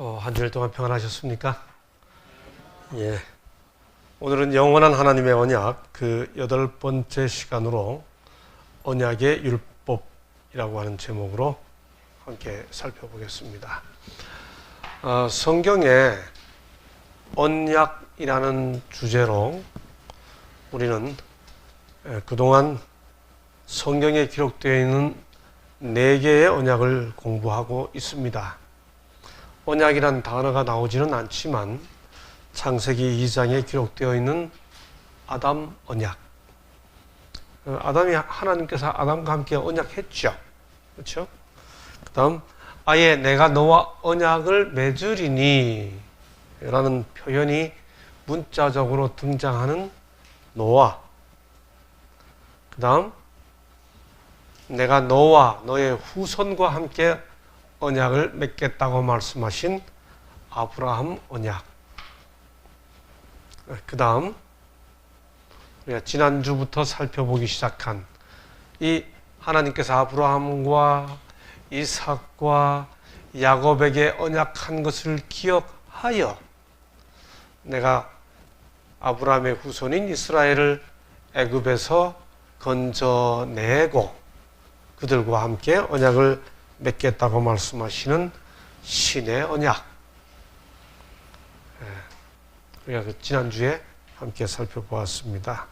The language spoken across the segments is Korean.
한 주일 동안 평안하셨습니까? 예. 오늘은 영원한 하나님의 언약 그 8번째 시간으로 언약의 율법이라고 하는 제목으로 함께 살펴보겠습니다. 성경에 언약이라는 주제로 우리는 그동안 성경에 기록되어 있는 4개의 언약을 공부하고 있습니다. 언약이란 단어가 나오지는 않지만 창세기 2장에 기록되어 있는 아담 언약. 하나님께서 아담과 함께 언약했죠. 그렇죠? 그 다음 아예 내가 너와 언약을 맺으리니 라는 표현이 문자적으로 등장하는 노아. 그 다음 내가 너와 너의 후손과 함께 언약을 맺겠다고 말씀하신 아브라함 언약. 그 다음 우리가 지난주부터 살펴보기 시작한 이 하나님께서 아브라함과 이삭과 야곱에게 언약한 것을 기억하여 내가 아브라함의 후손인 이스라엘을 애굽에서 건져내고 그들과 함께 언약을 맺겠다고 말씀하시는 신의 언약. 우리가 지난주에 함께 살펴보았습니다.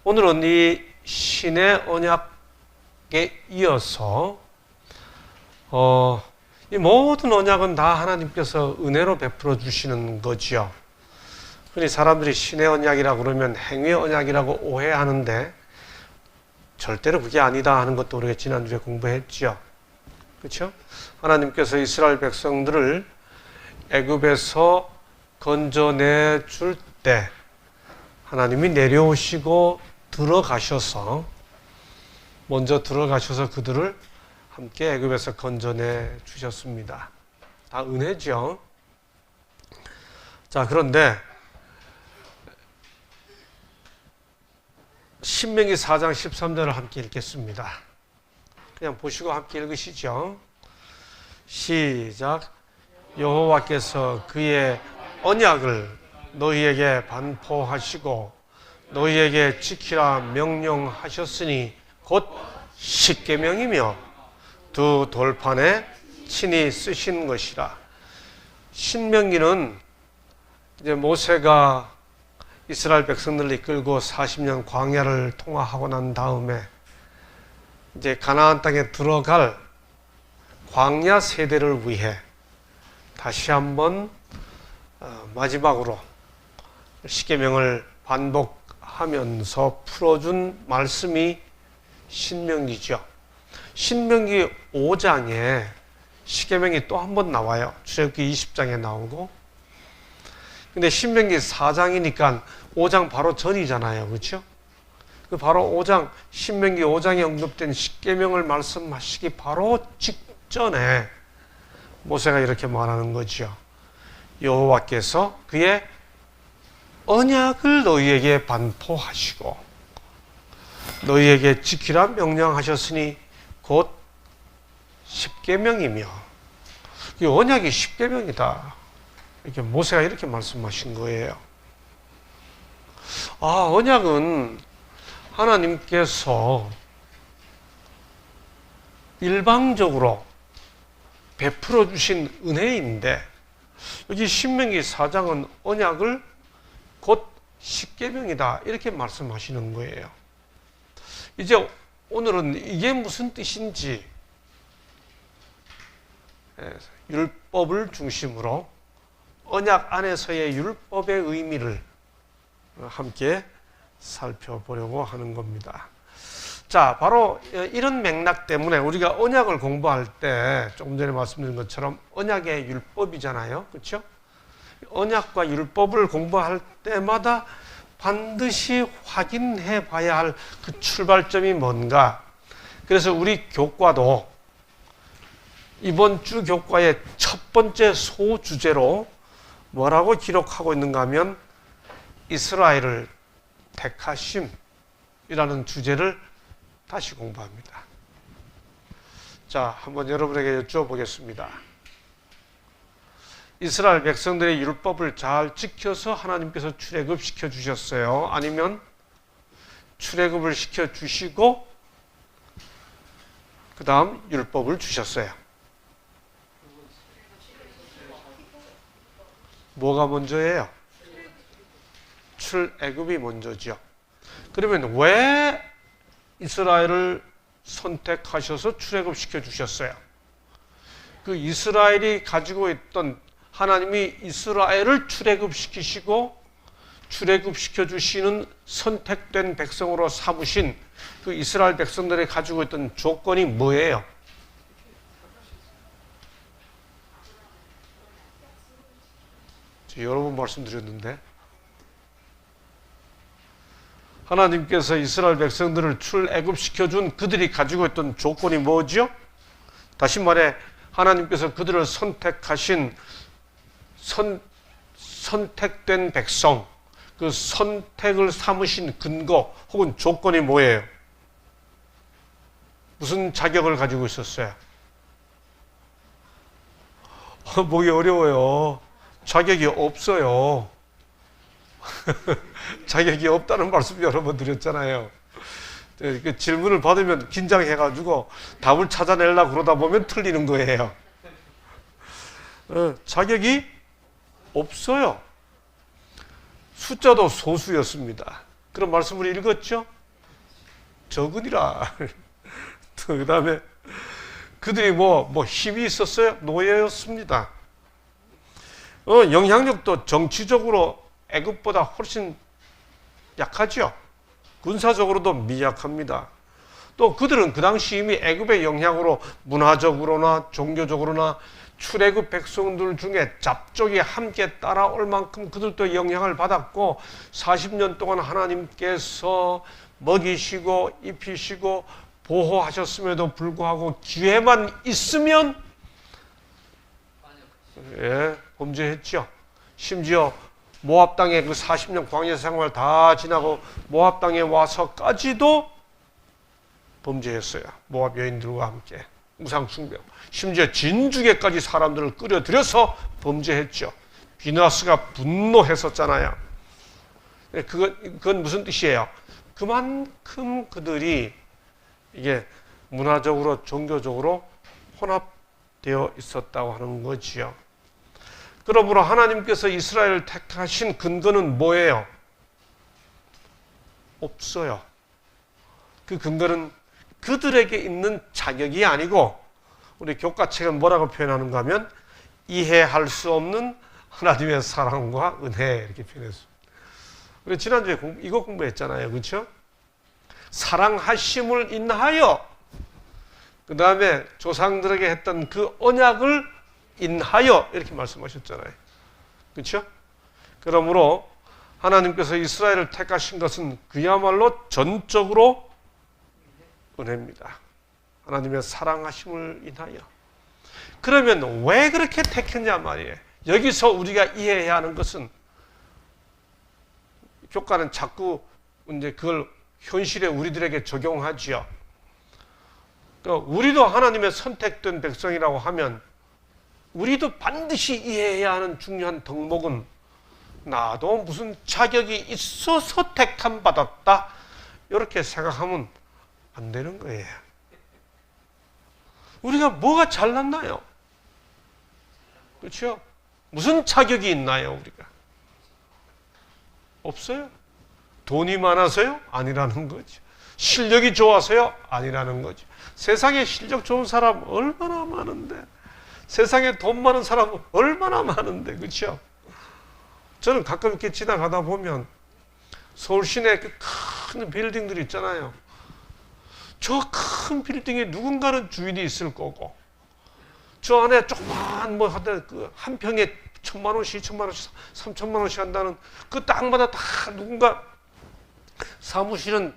오늘은 이 신의 언약에 이어서 이 모든 언약은 다 하나님께서 은혜로 베풀어 주시는 거지요. 흔히 사람들이 신의 언약이라고 그러면 행위의 언약이라고 오해하는데 절대로 그게 아니다 하는 것도 우리가 지난주에 공부했죠. 그렇죠? 하나님께서 이스라엘 백성들을 애굽에서 건져내 줄 때 하나님이 내려오시고 먼저 들어가셔서 그들을 함께 애굽에서 건져내 주셨습니다. 다 은혜죠. 자, 그런데 신명기 4장 13절을 함께 읽겠습니다. 그냥 보시고 함께 읽으시죠. 시작. 여호와께서 그의 언약을 너희에게 반포하시고 너희에게 지키라 명령하셨으니 곧 십계명이며 두 돌판에 친히 쓰신 것이라. 신명기는 이제 모세가 이스라엘 백성들을 이끌고 40년 광야를 통화하고 난 다음에 이제 가나안 땅에 들어갈 광야 세대를 위해 다시 한번 마지막으로 십계명을 반복하면서 풀어준 말씀이 신명기죠. 신명기 5장에 십계명이 또 한 번 나와요. 출애굽기 20장에 나오고. 근데 신명기 4장이니까 5장 바로 전이잖아요. 그렇죠? 그 바로 5장, 신명기 5장에 언급된 십계명을 말씀하시기 바로 직전에 모세가 이렇게 말하는 거죠. 여호와께서 그의 언약을 너희에게 반포하시고 너희에게 지키라 명령하셨으니 곧 십계명이며, 이 언약이 십계명이다. 이렇게 모세가 이렇게 말씀하신 거예요. 언약은 하나님께서 일방적으로 베풀어 주신 은혜인데 여기 신명기 4장은 언약을 곧 십계명이다 이렇게 말씀하시는 거예요. 이제 오늘은 이게 무슨 뜻인지 율법을 중심으로 언약 안에서의 율법의 의미를 함께 살펴보려고 하는 겁니다. 자, 바로 이런 맥락 때문에 우리가 언약을 공부할 때 조금 전에 말씀드린 것처럼 언약의 율법이잖아요. 그렇죠? 언약과 율법을 공부할 때마다 반드시 확인해 봐야 할 그 출발점이 뭔가. 그래서 우리 교과도 이번 주 교과의 첫 번째 소주제로 뭐라고 기록하고 있는가 하면 이스라엘을 택하심이라는 주제를 다시 공부합니다. 자, 한번 여러분에게 여쭤보겠습니다. 이스라엘 백성들의 율법을 잘 지켜서 하나님께서 출애굽시켜 주셨어요? 아니면 출애굽을 시켜 주시고 그 다음 율법을 주셨어요? 뭐가 먼저예요? 출애굽이 먼저죠. 그러면 왜 이스라엘을 선택하셔서 출애굽시켜 주셨어요? 그 이스라엘이 가지고 있던, 하나님이 이스라엘을 출애굽시키시고 출애굽시켜 주시는 선택된 백성으로 삼으신 그 이스라엘 백성들이 가지고 있던 조건이 뭐예요? 여러 번 말씀드렸는데, 하나님께서 이스라엘 백성들을 출애굽시켜준 그들이 가지고 있던 조건이 뭐죠? 다시 말해 하나님께서 그들을 선택하신 선택된 백성, 그 선택을 삼으신 근거 혹은 조건이 뭐예요? 무슨 자격을 가지고 있었어요? 보기 어려워요. 자격이 없어요. 자격이 없다는 말씀 여러 번 드렸잖아요. 질문을 받으면 긴장해가지고 답을 찾아내려고 그러다 보면 틀리는 거예요. 자격이 없어요. 숫자도 소수였습니다. 그런 말씀을 읽었죠? 적으니라. 그 다음에 그들이 뭐 힘이 있었어요? 노예였습니다. 영향력도 정치적으로 애굽보다 훨씬 약하죠. 군사적으로도 미약합니다. 또 그들은 그 당시 이미 애굽의 영향으로 문화적으로나 종교적으로나 출애굽 백성들 중에 잡족이 함께 따라올 만큼 그들도 영향을 받았고 40년 동안 하나님께서 먹이시고 입히시고 보호하셨음에도 불구하고 기회만 있으면 범죄했죠. 심지어 모압 땅에 그 40년 광야 생활 다 지나고 모압 땅에 와서까지도 범죄했어요. 모압 여인들과 함께 우상 숭배, 심지어 진죽에까지 사람들을 끌어들여서 범죄했죠. 비나스가 분노했었잖아요. 그건 무슨 뜻이에요? 그만큼 그들이 이게 문화적으로 종교적으로 혼합되어 있었다고 하는 거지요. 그러므로 하나님께서 이스라엘을 택하신 근거는 뭐예요? 없어요. 그 근거는 그들에게 있는 자격이 아니고 우리 교과책은 뭐라고 표현하는가 하면 이해할 수 없는 하나님의 사랑과 은혜 이렇게 표현했습니다. 우리 지난주에 이거 공부했잖아요. 그렇죠? 사랑하심을 인하여 그 다음에 조상들에게 했던 그 언약을 인하여 이렇게 말씀하셨잖아요. 그렇죠? 그러므로 하나님께서 이스라엘을 택하신 것은 그야말로 전적으로 은혜입니다. 하나님의 사랑하심을 인하여. 그러면 왜 그렇게 택했냐 말이에요. 여기서 우리가 이해해야 하는 것은 교과는 자꾸 이제 그걸 현실에 우리들에게 적용하지요. 그러니까 우리도 하나님의 선택된 백성이라고 하면 우리도 반드시 이해해야 하는 중요한 덕목은 나도 무슨 자격이 있어서 택함 받았다 이렇게 생각하면 안 되는 거예요. 우리가 뭐가 잘났나요? 그렇죠? 무슨 자격이 있나요 우리가? 없어요. 돈이 많아서요? 아니라는 거죠. 실력이 좋아서요? 아니라는 거죠. 세상에 실력 좋은 사람 얼마나 많은데, 세상에 돈 많은 사람은 얼마나 많은데, 그렇죠? 저는 가끔 이렇게 지나가다 보면 서울 시내 그 큰 빌딩들 있잖아요. 저 큰 빌딩에 누군가는 주인이 있을 거고, 저 안에 조그만 뭐 하다 그 한 평에 1,000만 원씩, 2,000만 원씩, 3,000만 원씩 한다는 그 땅마다 다 누군가 사무실은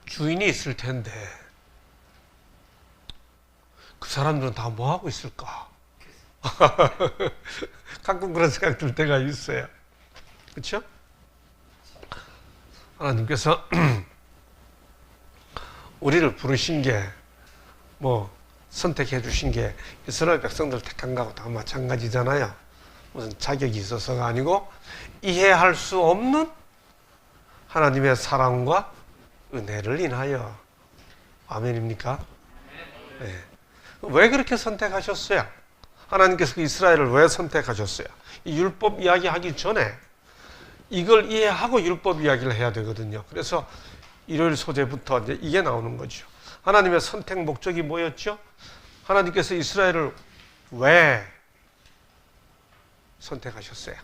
주인이 있을 텐데 그 사람들은 다 뭐 하고 있을까? 가끔 그런 생각 들 때가 있어요. 그렇죠? 하나님께서 우리를 부르신 게 뭐 선택해 주신 게 이스라엘 백성들 택한 거하고 다 마찬가지잖아요. 무슨 자격이 있어서가 아니고 이해할 수 없는 하나님의 사랑과 은혜를 인하여. 아멘입니까? 네. 왜 그렇게 선택하셨어요? 하나님께서 이스라엘을 왜 선택하셨어요? 이 율법 이야기하기 전에 이걸 이해하고 율법 이야기를 해야 되거든요. 그래서 일요일 소재부터 이제 이게 나오는 거죠. 하나님의 선택 목적이 뭐였죠? 하나님께서 이스라엘을 왜 선택하셨어요?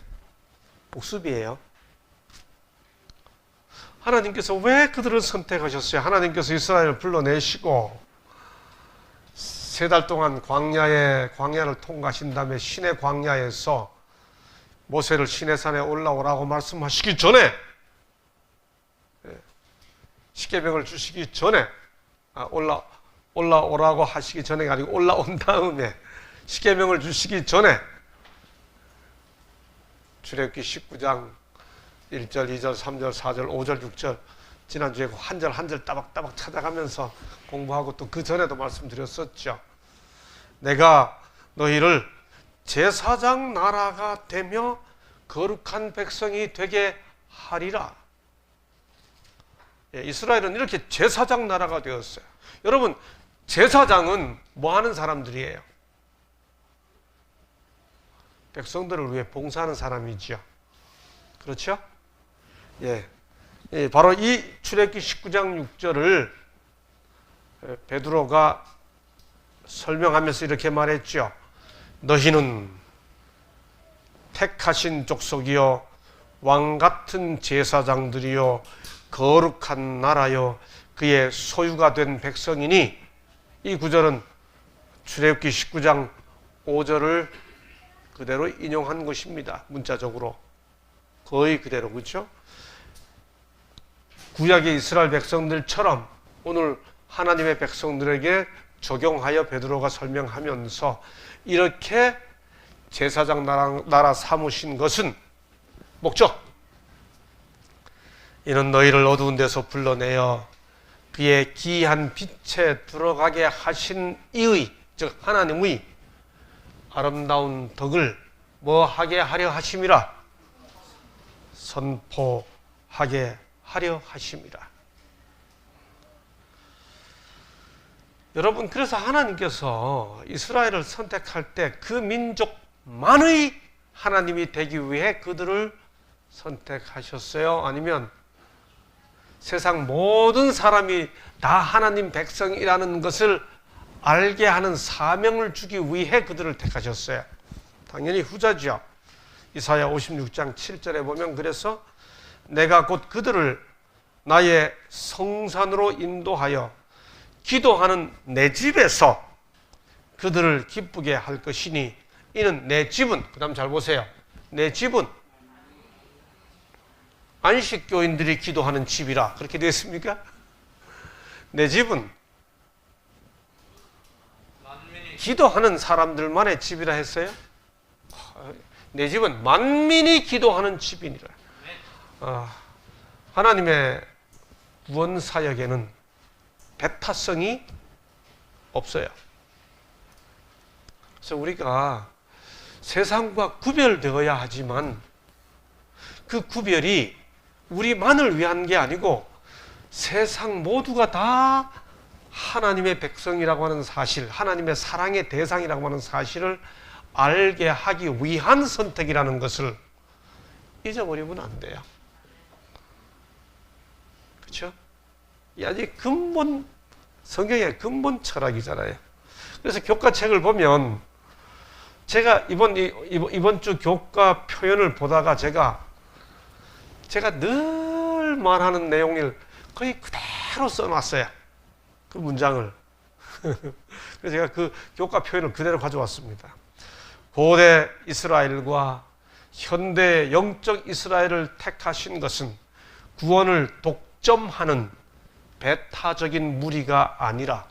복습이에요. 하나님께서 왜 그들을 선택하셨어요? 하나님께서 이스라엘을 불러내시고 3달 동안 광야를 통과하신 다음에 신의 광야에서 모세를 시내산에 올라오라고 말씀하시기 전에, 십계명을 주시기 전에, 올라오라고 하시기 전에가 아니고 올라온 다음에 십계명을 주시기 전에 출애굽기 19장 1절, 2절, 3절, 4절, 5절, 6절 지난주에 한 절 한 절 따박따박 찾아가면서 공부하고 또 그 전에도 말씀드렸었죠. 내가 너희를 제사장 나라가 되며 거룩한 백성이 되게 하리라. 이스라엘은 이렇게 제사장 나라가 되었어요. 여러분, 제사장은 뭐 하는 사람들이에요? 백성들을 위해 봉사하는 사람이죠. 그렇죠? 예. 바로 이 출애굽기 19장 6절을 베드로가 설명하면서 이렇게 말했죠. 너희는 택하신 족속이요 왕같은 제사장들이요 거룩한 나라요 그의 소유가 된 백성이니, 이 구절은 출애굽기 19장 5절을 그대로 인용한 것입니다. 문자적으로 거의 그대로. 그렇죠? 구약의 이스라엘 백성들처럼 오늘 하나님의 백성들에게 적용하여 베드로가 설명하면서 이렇게 제사장 나라 삼으신 것은 목적, 이는 너희를 어두운 데서 불러내어 그의 기이한 빛에 들어가게 하신 이의, 즉 하나님의 아름다운 덕을 뭐 하게 하려 하심이라, 선포하게 하려 하심이라. 여러분, 그래서 하나님께서 이스라엘을 선택할 때 그 민족만의 하나님이 되기 위해 그들을 선택하셨어요? 아니면 세상 모든 사람이 다 하나님 백성이라는 것을 알게 하는 사명을 주기 위해 그들을 택하셨어요? 당연히 후자죠. 이사야 56장 7절에 보면, 그래서 내가 곧 그들을 나의 성산으로 인도하여 기도하는 내 집에서 그들을 기쁘게 할 것이니, 이는 내 집은, 그 다음 잘 보세요. 내 집은 안식교인들이 기도하는 집이라. 그렇게 되어 있습니까? 내 집은 기도하는 사람들만의 집이라 했어요? 내 집은 만민이 기도하는 집이니라. 하나님의 구원 사역에는 배타성이 없어요. 그래서 우리가 세상과 구별되어야 하지만 그 구별이 우리만을 위한 게 아니고 세상 모두가 다 하나님의 백성이라고 하는 사실, 하나님의 사랑의 대상이라고 하는 사실을 알게 하기 위한 선택이라는 것을 잊어버리면 안 돼요. 그렇죠? 이 아주 근본, 성경의 근본 철학이잖아요. 그래서 교과책을 보면, 제가 이번 주 교과 표현을 보다가 제가 늘 말하는 내용을 거의 그대로 써놨어요. 그 문장을. 그래서 제가 그 교과 표현을 그대로 가져왔습니다. 고대 이스라엘과 현대 영적 이스라엘을 택하신 것은 구원을 독점하는 배타적인 무리가 아니라,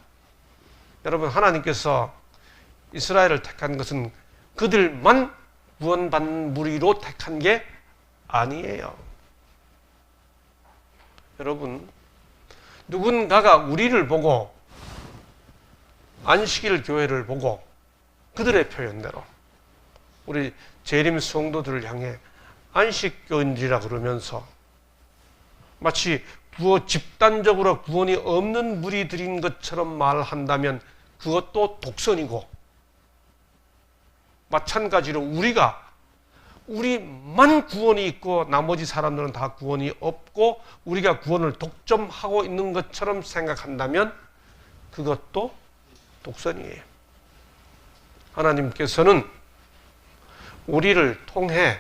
여러분, 하나님께서 이스라엘을 택한 것은 그들만 구원받는 무리로 택한 게 아니에요. 여러분, 누군가가 우리를 보고 안식일 교회를 보고 그들의 표현대로 우리 재림 성도들을 향해 안식교인들이라 그러면서 마치 집단적으로 구원이 없는 무리들인 것처럼 말한다면 그것도 독선이고, 마찬가지로 우리만 구원이 있고 나머지 사람들은 다 구원이 없고 우리가 구원을 독점하고 있는 것처럼 생각한다면 그것도 독선이에요. 하나님께서는 우리를 통해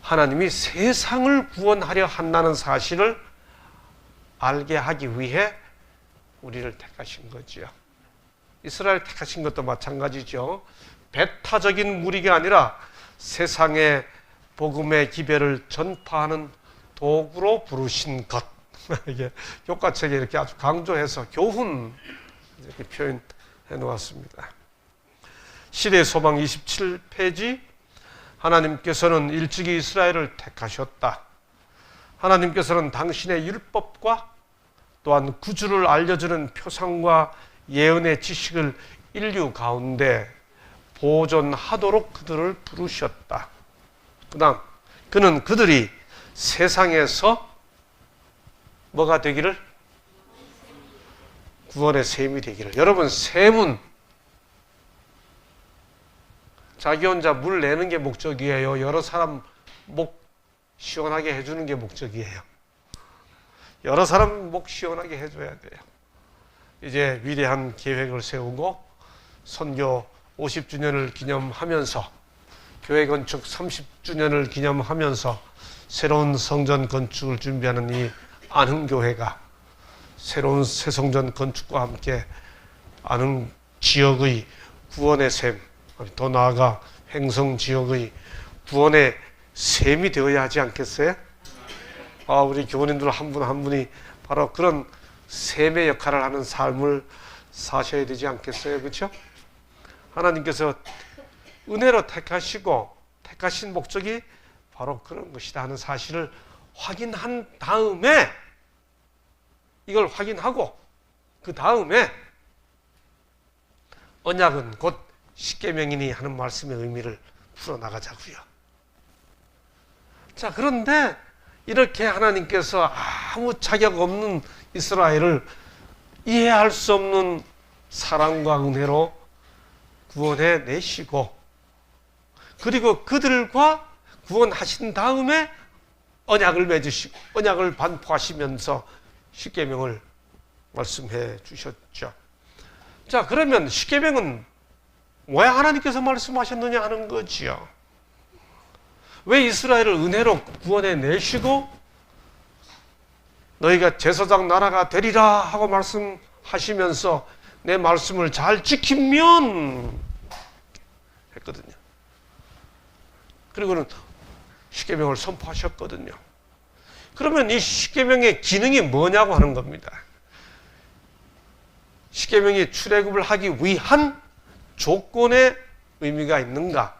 하나님이 세상을 구원하려 한다는 사실을 알게 하기 위해 우리를 택하신 거지요. 이스라엘 택하신 것도 마찬가지죠. 배타적인 무리가 아니라 세상의 복음의 기별을 전파하는 도구로 부르신 것. 이게 교과책에 이렇게 아주 강조해서 교훈 이렇게 표현해 놓았습니다. 시대의 소망 27페이지. 하나님께서는 일찍이 이스라엘을 택하셨다. 하나님께서는 당신의 율법과 또한 구주를 알려주는 표상과 예언의 지식을 인류 가운데 보존하도록 그들을 부르셨다. 그 다음, 그는 그들이 세상에서 뭐가 되기를? 구원의 셈이 되기를. 여러분, 셈은 자기 혼자 물 내는 게 목적이에요? 여러 사람 목 시원하게 해주는 게 목적이에요? 여러 사람 목 시원하게 해줘야 돼요. 이제 위대한 계획을 세우고 선교 50주년을 기념하면서 교회 건축 30주년을 기념하면서 새로운 성전 건축을 준비하는 이 안흥교회가 새로운 새 성전 건축과 함께 안흥 지역의 구원의 셈, 더 나아가 횡성 지역의 구원의 셈이 되어야 하지 않겠어요? 우리 교우님들 한 분 한 분이 바로 그런 셈의 역할을 하는 삶을 사셔야 되지 않겠어요? 그렇죠? 하나님께서 은혜로 택하신 목적이 바로 그런 것이다 하는 사실을 확인한 다음에, 이걸 확인하고 그 다음에 언약은 곧 십계명이니 하는 말씀의 의미를 풀어나가자고요. 자, 그런데 이렇게 하나님께서 아무 자격 없는 이스라엘을 이해할 수 없는 사랑과 은혜로 구원해 내시고, 그리고 그들과 구원하신 다음에 언약을 맺으시고 언약을 반포하시면서 십계명을 말씀해 주셨죠. 자, 그러면 십계명은 왜 하나님께서 말씀하셨느냐 하는 거지요. 왜 이스라엘을 은혜로 구원해 내시고 너희가 제사장 나라가 되리라 하고 말씀하시면서 내 말씀을 잘 지키면 했거든요. 그리고는 십계명을 선포하셨거든요. 그러면 이 십계명의 기능이 뭐냐고 하는 겁니다. 십계명이 출애굽을 하기 위한 조건의 의미가 있는가?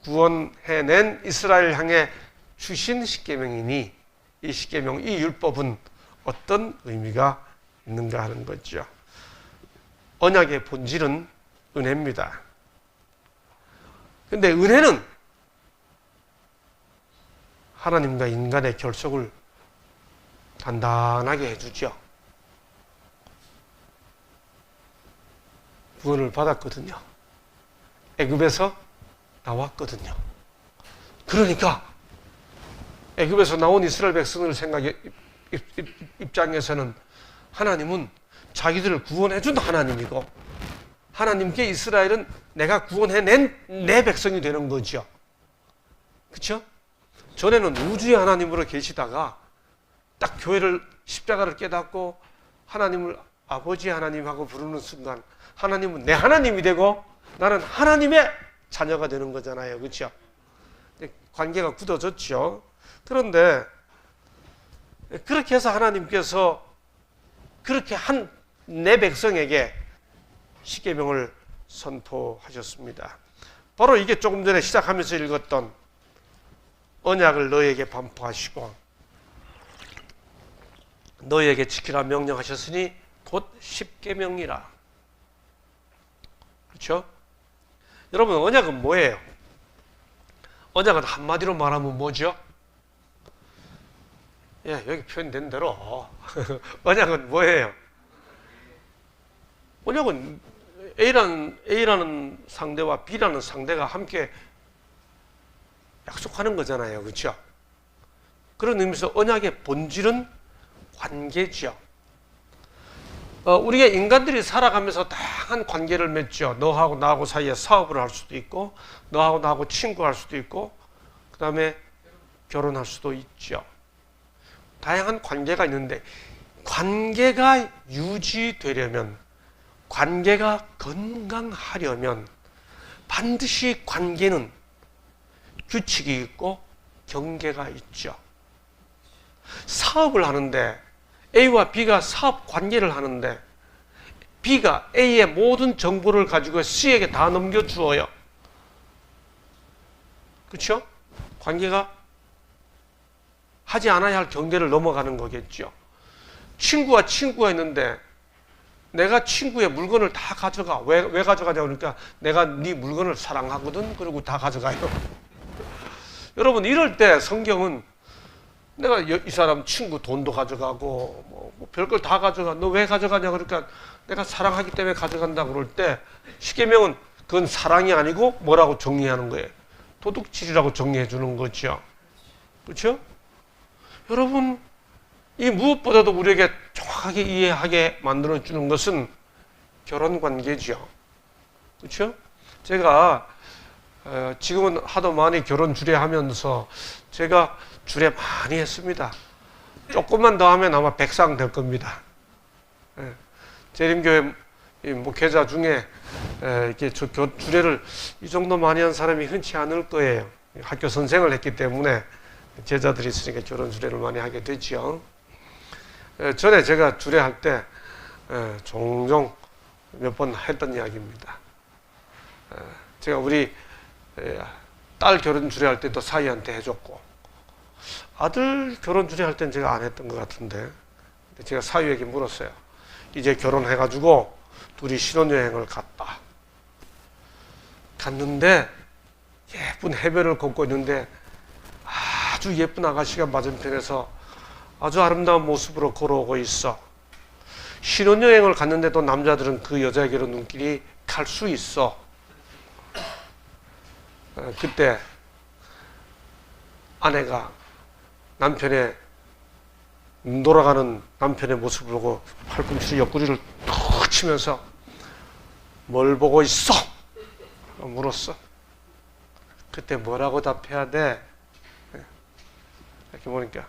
구원해낸 이스라엘 향해 주신 십계명이니 이 십계명, 이 율법은 어떤 의미가 있는가 하는 거죠. 언약의 본질은 은혜입니다. 그런데 은혜는 하나님과 인간의 결속을 단단하게 해주죠. 구원을 받았거든요. 애굽에서 나왔거든요. 그러니까 애굽에서 나온 이스라엘 백성을 입장에서는 하나님은 자기들을 구원해준 하나님이고, 하나님께 이스라엘은 내가 구원해낸 내 백성이 되는 거죠. 그렇죠? 전에는 우주의 하나님으로 계시다가 딱 교회를, 십자가를 깨닫고 하나님을 아버지 하나님하고 부르는 순간 하나님은 내 하나님이 되고 나는 하나님의 자녀가 되는 거잖아요. 그렇죠? 관계가 굳어졌죠. 그런데 그렇게 해서 하나님께서 그렇게 한 내 백성에게 십계명을 선포하셨습니다. 바로 이게 조금 전에 시작하면서 읽었던 언약을 너희에게 반포하시고 너희에게 지키라 명령하셨으니 곧 십계명이라. 그렇죠? 여러분, 언약은 뭐예요? 언약은 한마디로 말하면 뭐죠? 예, 여기 표현된 대로 언약은 뭐예요? 언약은 A라는 상대와 B라는 상대가 함께 약속하는 거잖아요. 그렇죠? 그런 의미에서 언약의 본질은 관계죠. 우리가 인간들이 살아가면서 다양한 관계를 맺죠. 너하고 나하고 사이에 사업을 할 수도 있고, 너하고 나하고 친구할 수도 있고, 그 다음에 결혼할 수도 있죠. 다양한 관계가 있는데, 관계가 유지되려면, 관계가 건강하려면 반드시 관계는 규칙이 있고 경계가 있죠. 사업을 하는데 A와 B가 사업 관계를 하는데 B가 A의 모든 정보를 가지고 C에게 다 넘겨주어요. 그렇죠? 관계가 하지 않아야 할 경계를 넘어가는 거겠죠. 친구와 친구가 있는데 내가 친구의 물건을 다 가져가. 왜 가져가냐고 그러니까 내가 네 물건을 사랑하거든. 그리고 다 가져가요. 여러분, 이럴 때 성경은 내가 이 사람 친구 돈도 가져가고 뭐 별걸 다 가져가. 너 왜 가져가냐 그러니까 내가 사랑하기 때문에 가져간다 그럴 때 십계명은 그건 사랑이 아니고 뭐라고 정리하는 거예요? 도둑질이라고 정리해 주는 거죠. 그렇죠? 여러분, 이 무엇보다도 우리에게 정확하게 이해하게 만들어주는 것은 결혼관계죠. 그렇죠? 제가 지금은 하도 많이 결혼 주례하면서 제가 주례 많이 했습니다. 조금만 더 하면 아마 백상 될 겁니다. 재림교회 목회자 중에 이렇게 주례를 이 정도 많이 한 사람이 흔치 않을 거예요. 학교 선생을 했기 때문에 제자들이 있으니까 결혼 주례를 많이 하게 되죠. 전에 제가 주례할 때 종종 몇 번 했던 이야기입니다. 제가 우리 딸 결혼 주례할 때도 사위한테 해줬고 아들 결혼 주례할 때는 제가 안 했던 것 같은데 제가 사위에게 물었어요. 이제 결혼해가지고 둘이 신혼여행을 갔는데 예쁜 해변을 걷고 있는데 아주 예쁜 아가씨가 맞은편에서 아주 아름다운 모습으로 걸어오고 있어. 신혼여행을 갔는데도 남자들은 그 여자에게로 눈길이 갈 수 있어. 그때 아내가 남편의 돌아가는 남편의 모습을 보고 팔꿈치로 옆구리를 툭 치면서 뭘 보고 있어? 물었어. 그때 뭐라고 답해야 돼? 이렇게 보니까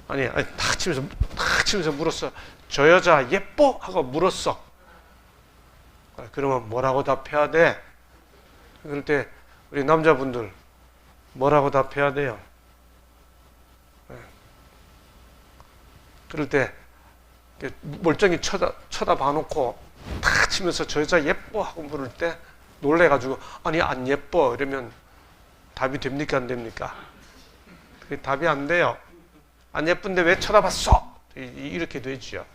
아니 탁 치면서 물었어. 저 여자 예뻐? 하고 물었어. 그러면 뭐라고 답해야 돼? 그럴 때 우리 남자분들 뭐라고 답해야 돼요? 그럴 때 멀쩡히 쳐다봐 놓고 탁 치면서 저 여자 예뻐? 하고 물을 때 놀래가지고 아니 안 예뻐 이러면 답이 됩니까 안 됩니까? 그게 답이 안 돼요. 안 예쁜데 왜 쳐다봤어? 이렇게 되죠.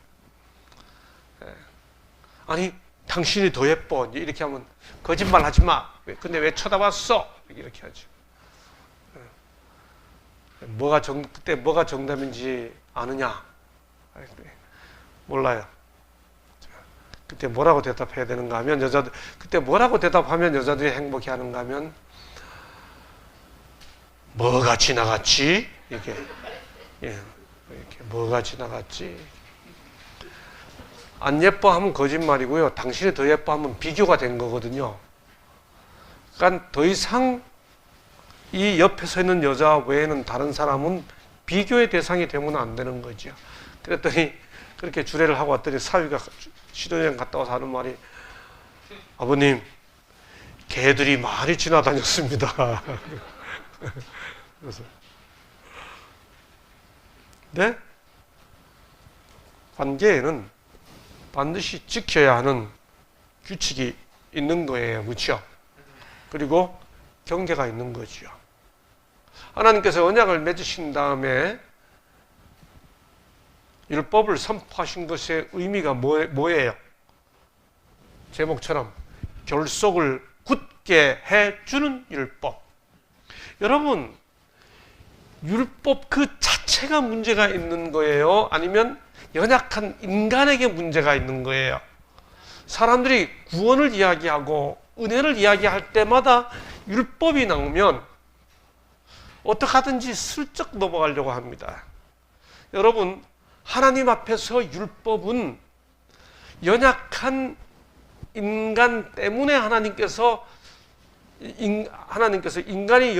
아니 당신이 더 예뻐 이렇게 하면 거짓말 하지 마. 근데 왜 쳐다봤어? 이렇게 하죠. 그때 뭐가 정답인지 아느냐? 몰라요. 그때 뭐라고 대답해야 되는가 하면 그때 뭐라고 대답하면 여자들이 행복해하는가 하면 뭐가 지나갔지? 이렇게 뭐가 지나갔지? 안 예뻐하면 거짓말이고요. 당신이 더 예뻐하면 비교가 된 거거든요. 그러니까 더 이상 이 옆에 서 있는 여자 외에는 다른 사람은 비교의 대상이 되면 안 되는 거죠. 그랬더니 그렇게 주례를 하고 왔더니 사위가 신혼여행 갔다 와서 하는 말이 아버님 개들이 많이 지나다녔습니다. 그래서 네? 관계에는 반드시 지켜야 하는 규칙이 있는 거예요. 그렇죠? 그리고 경계가 있는 거죠. 하나님께서 언약을 맺으신 다음에 율법을 선포하신 것의 의미가 뭐예요? 제목처럼 결속을 굳게 해주는 율법. 여러분, 율법 그 자체가 문제가 있는 거예요? 아니면 연약한 인간에게 문제가 있는 거예요? 사람들이 구원을 이야기하고 은혜를 이야기할 때마다 율법이 나오면 어떻게 하든지 슬쩍 넘어가려고 합니다. 여러분, 하나님 앞에서 율법은 연약한 인간 때문에 하나님께서 인간이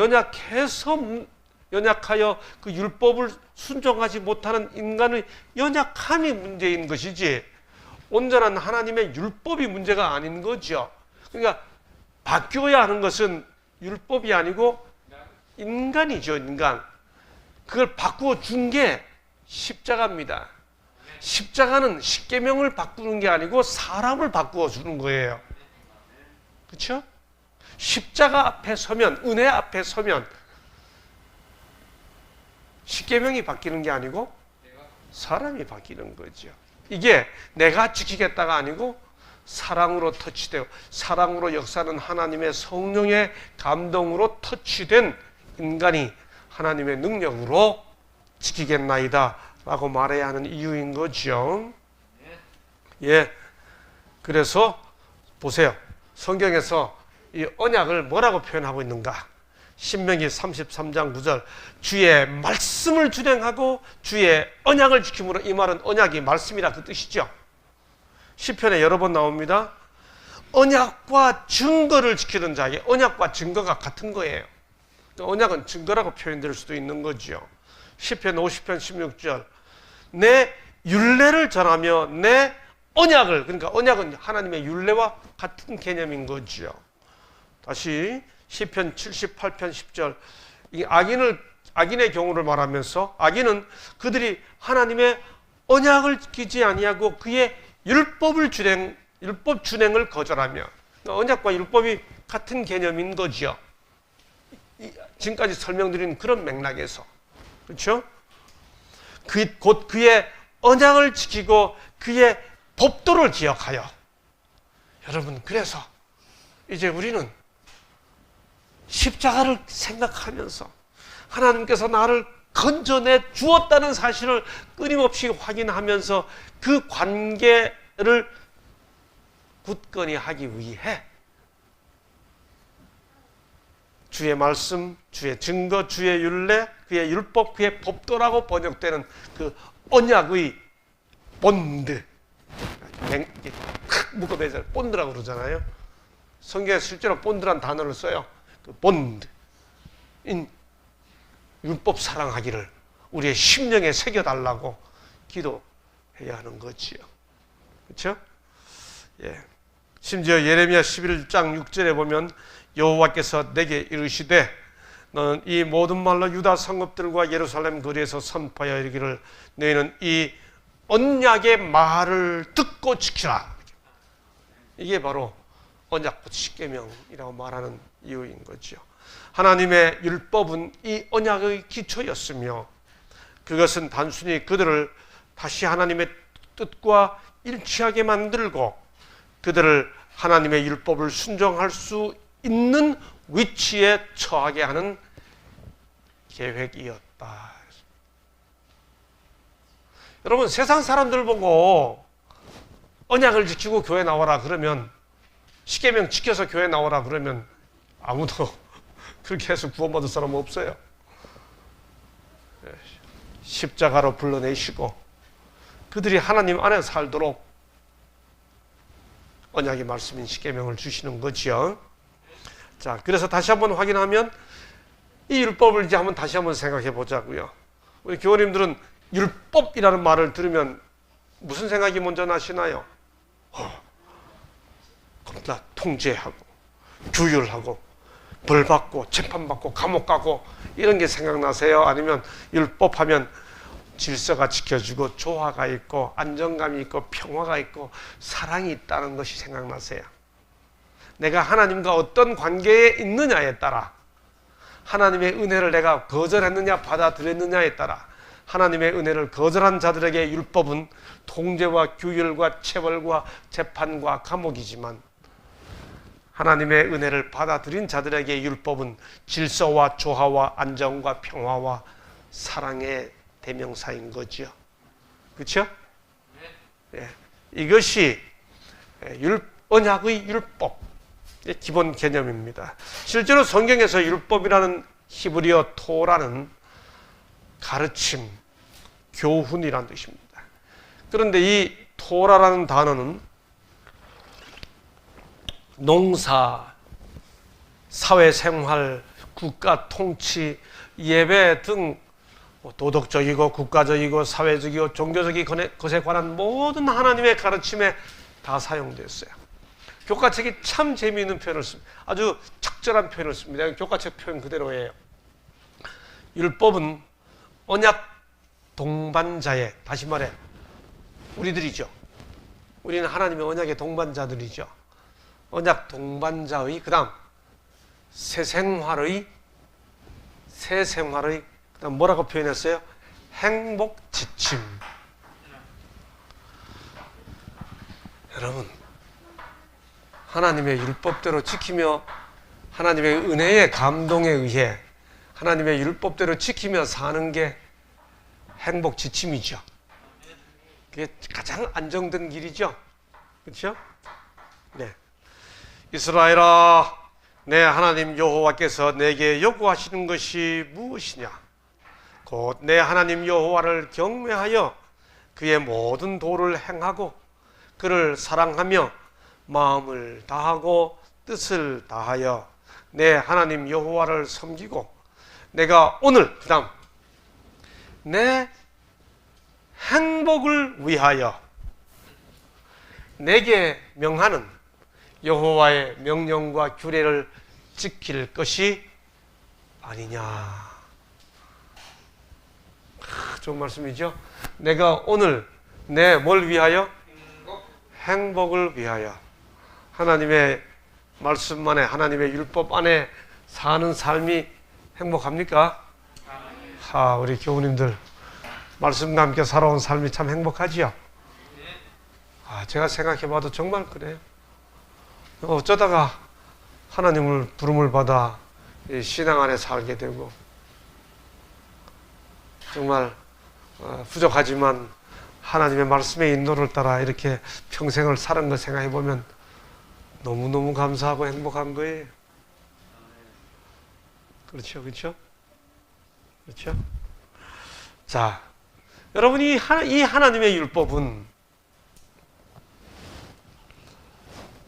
연약하여 그 율법을 순종하지 못하는 인간의 연약함이 문제인 것이지 온전한 하나님의 율법이 문제가 아닌 거죠. 그러니까 바뀌어야 하는 것은 율법이 아니고 인간이죠, 인간. 그걸 바꾸어 준 게 십자가입니다. 십자가는 십계명을 바꾸는 게 아니고 사람을 바꾸어 주는 거예요. 그렇죠? 십자가 앞에 서면, 은혜 앞에 서면 십계명이 바뀌는 게 아니고 사람이 바뀌는 거죠. 이게 내가 지키겠다가 아니고 사랑으로 터치되고 사랑으로 역사하는 하나님의 성령의 감동으로 터치된 인간이 하나님의 능력으로 지키겠나이다 라고 말해야 하는 이유인 거죠. 예. 그래서 보세요. 성경에서 이 언약을 뭐라고 표현하고 있는가? 신명기 33장 9절 주의 말씀을 준행하고 주의 언약을 지킴으로. 이 말은 언약이 말씀이라 그 뜻이죠. 시편에 여러 번 나옵니다. 언약과 증거를 지키는 자에게 언약과 증거가 같은 거예요. 언약은 증거라고 표현될 수도 있는 거죠. 시편 50편 16절 내 율례를 전하며 내 언약을, 그러니까 언약은 하나님의 율례와 같은 개념인 거죠. 다시 시편 78편 10절 이 악인의 경우를 말하면서 악인은 그들이 하나님의 언약을 지키지 아니하고 그의 율법 준행을 거절하며. 언약과 율법이 같은 개념인 거죠. 지금까지 설명드린 그런 맥락에서. 그렇죠? 곧 그의 언약을 지키고 그의 법도를 기억하여. 여러분, 그래서 이제 우리는 십자가를 생각하면서 하나님께서 나를 건져내 주었다는 사실을 끊임없이 확인하면서 그 관계를 굳건히 하기 위해 주의 말씀, 주의 증거, 주의 율례, 그의 율법, 그의 법도라고 번역되는 그 언약의 본드, 묶어매서 본드라고 그러잖아요. 성경에 실제로 본드란 단어를 써요. 그 본드, 율법 사랑하기를 우리의 심령에 새겨달라고 기도해야 하는 거지요. 그렇죠? 예. 심지어 예레미야 11장 6절에 보면 여호와께서 내게 이르시되 너는 이 모든 말로 유다 성읍들과 예루살렘 거리에서 선포하여 이르기를 너희는 이 언약의 말을 듣고 지키라. 이게 바로 언약 십계명이라고 말하는 이유인 거죠. 하나님의 율법은 이 언약의 기초였으며 그것은 단순히 그들을 다시 하나님의 뜻과 일치하게 만들고 그들을 하나님의 율법을 순종할 수 있는 위치에 처하게 하는 계획이었다. 여러분, 세상 사람들 보고 언약을 지키고 교회 나와라 그러면, 십계명 지켜서 교회 나오라 그러면 아무도 그렇게 해서 구원받을 사람은 없어요. 십자가로 불러내시고 그들이 하나님 안에 살도록 언약의 말씀인 십계명을 주시는 거죠. 자, 그래서 다시 한번 확인하면 이 율법을 이제 다시 한번 생각해 보자고요. 우리 교우님들은 율법이라는 말을 들으면 무슨 생각이 먼저 나시나요? 겁나 통제하고 규율하고 벌받고 재판받고 감옥 가고 이런 게 생각나세요? 아니면 율법하면 질서가 지켜지고 조화가 있고 안정감이 있고 평화가 있고 사랑이 있다는 것이 생각나세요? 내가 하나님과 어떤 관계에 있느냐에 따라, 하나님의 은혜를 내가 거절했느냐 받아들였느냐에 따라, 하나님의 은혜를 거절한 자들에게 율법은 통제와 규율과 체벌과 재판과 감옥이지만 하나님의 은혜를 받아들인 자들에게 율법은 질서와 조화와 안정과 평화와 사랑의 대명사인 거죠. 그렇죠? 네. 이것이 언약의 율법 기본 개념입니다. 실제로 성경에서 율법이라는 히브리어 토라는 가르침, 교훈이라는 뜻입니다. 그런데 이 토라라는 단어는 농사, 사회생활, 국가 통치, 예배 등 도덕적이고 국가적이고 사회적이고 종교적인 것에 관한 모든 하나님의 가르침에 다 사용됐어요. 교과책이 참 재미있는 표현을 씁니다. 아주 적절한 표현을 씁니다. 교과책 표현 그대로예요. 율법은 언약 동반자의, 다시 말해 우리들이죠. 우리는 하나님의 언약의 동반자들이죠. 언약 동반자의 그 다음 새 생활의 그 다음 뭐라고 표현했어요? 행복 지침. 여러분, 하나님의 율법대로 지키며 하나님의 은혜의 감동에 의해 하나님의 율법대로 지키며 사는 게 행복 지침이죠. 그게 가장 안정된 길이죠. 그렇죠? 네. 이스라엘아, 내 하나님 여호와께서 내게 요구하시는 것이 무엇이냐? 곧 내 하나님 여호와를 경외하여 그의 모든 도를 행하고 그를 사랑하며 마음을 다하고 뜻을 다하여 내 하나님 여호와를 섬기고 내가 오늘 그 다음 내 행복을 위하여 내게 명하는 여호와의 명령과 규례를 지킬 것이 아니냐. 좋은 말씀이죠. 내가 오늘 내 뭘 위하여? 행복을 위하여. 하나님의 말씀 안에 하나님의 율법 안에 사는 삶이 행복합니까? 우리 교우님들 말씀과 함께 살아온 삶이 참 행복하지요? 제가 생각해봐도 정말 그래요. 어쩌다가 하나님을 부름을 받아 신앙 안에 살게 되고 정말 부족하지만 하나님의 말씀의 인도를 따라 이렇게 평생을 사는 거 생각해보면 너무너무 감사하고 행복한 거예요. 그렇죠? 그렇죠? 그렇죠? 자, 여러분이 이 하나님의 율법은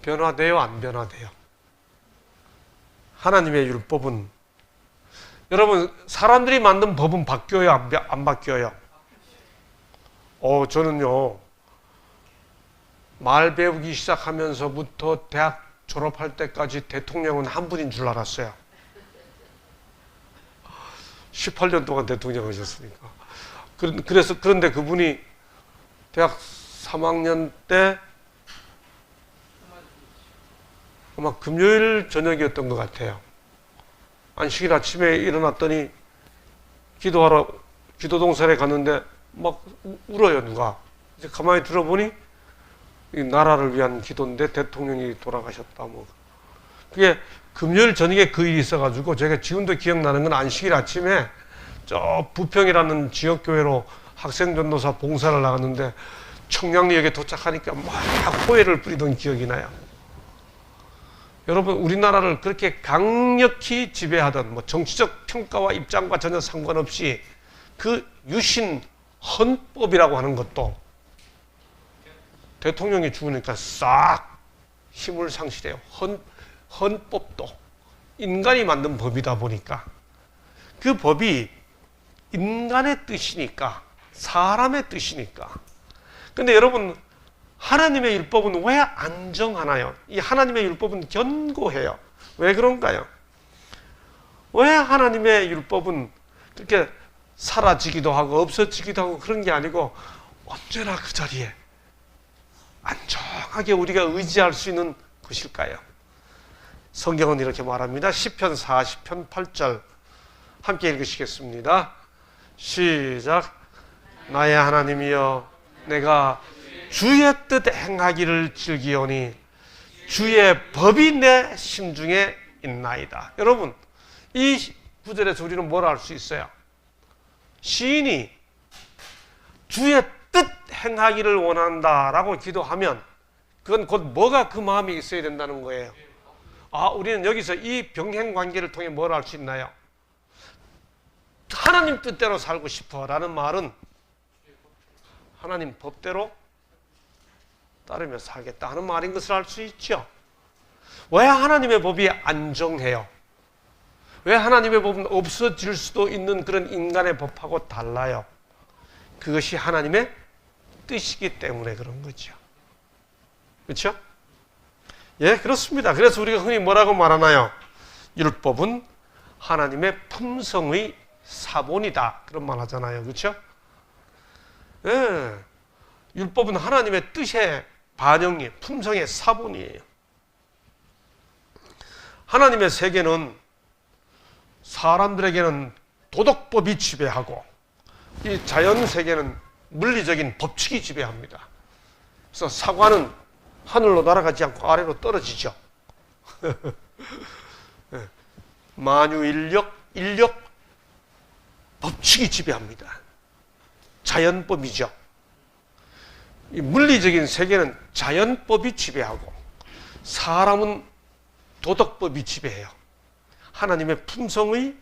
변화돼요? 안 변화돼요? 하나님의 율법은 여러분 사람들이 만든 법은 바뀌어요? 안 바뀌어요? 저는요 말 배우기 시작하면서부터 대학 졸업할 때까지 대통령은 한 분인 줄 알았어요. 18년 동안 대통령 하셨으니까. 그런데 그분이 대학 3학년 때 아마 금요일 저녁이었던 것 같아요. 안식일 아침에 일어났더니 기도하러 기도동산에 갔는데 막 울어요, 누가. 이제 가만히 들어보니 이 나라를 위한 기도인데 대통령이 돌아가셨다. 그게 금요일 저녁에 그 일이 있어가지고 제가 지금도 기억나는 건 안식일 아침에 저 부평이라는 지역교회로 학생전도사 봉사를 나갔는데 청량리역에 도착하니까 막 호해를 뿌리던 기억이 나요. 여러분, 우리나라를 그렇게 강력히 지배하던 정치적 평가와 입장과 전혀 상관없이 그 유신 헌법이라고 하는 것도 대통령이 죽으니까 싹 힘을 상실해요. 헌법도 인간이 만든 법이다 보니까 그 법이 인간의 뜻이니까, 사람의 뜻이니까. 근데 여러분, 하나님의 율법은 왜 안정하나요? 이 하나님의 율법은 견고해요. 왜 그런가요? 왜 하나님의 율법은 그렇게 사라지기도 하고 없어지기도 하고 그런 게 아니고 언제나 그 자리에 안정하게 우리가 의지할 수 있는 것일까요? 성경은 이렇게 말합니다. 시편 40편 8절 함께 읽으시겠습니다. 시작. 나의 하나님이여, 내가 주의 뜻 행하기를 즐기오니 주의 법이 내 심중에 있나이다. 여러분, 이 구절에서 우리는 뭘 알 수 있어요? 시인이 주의 뜻 행하기를 원한다라고 기도하면 그건 곧 뭐가 그 마음에 있어야 된다는 거예요. 우리는 여기서 이 병행 관계를 통해 뭘 알 수 있나요? 하나님 뜻대로 살고 싶어라는 말은 하나님 법대로 따르며 살겠다 하는 말인 것을 알 수 있죠. 왜 하나님의 법이 안정해요? 왜 하나님의 법은 없어질 수도 있는 그런 인간의 법하고 달라요? 그것이 하나님의 뜻이기 때문에 그런 거죠. 그렇죠? 예, 그렇습니다. 그래서 우리가 흔히 뭐라고 말하나요? 율법은 하나님의 품성의 사본이다. 그런 말 하잖아요. 그렇죠? 예, 율법은 하나님의 뜻의 반영이, 품성의 사본이에요. 하나님의 세계는 사람들에게는 도덕법이 지배하고 이 자연 세계는 물리적인 법칙이 지배합니다. 그래서 사과는 하늘로 날아가지 않고 아래로 떨어지죠. 만유인력, 법칙이 지배합니다. 자연법이죠. 이 물리적인 세계는 자연법이 지배하고 사람은 도덕법이 지배해요. 하나님의 품성의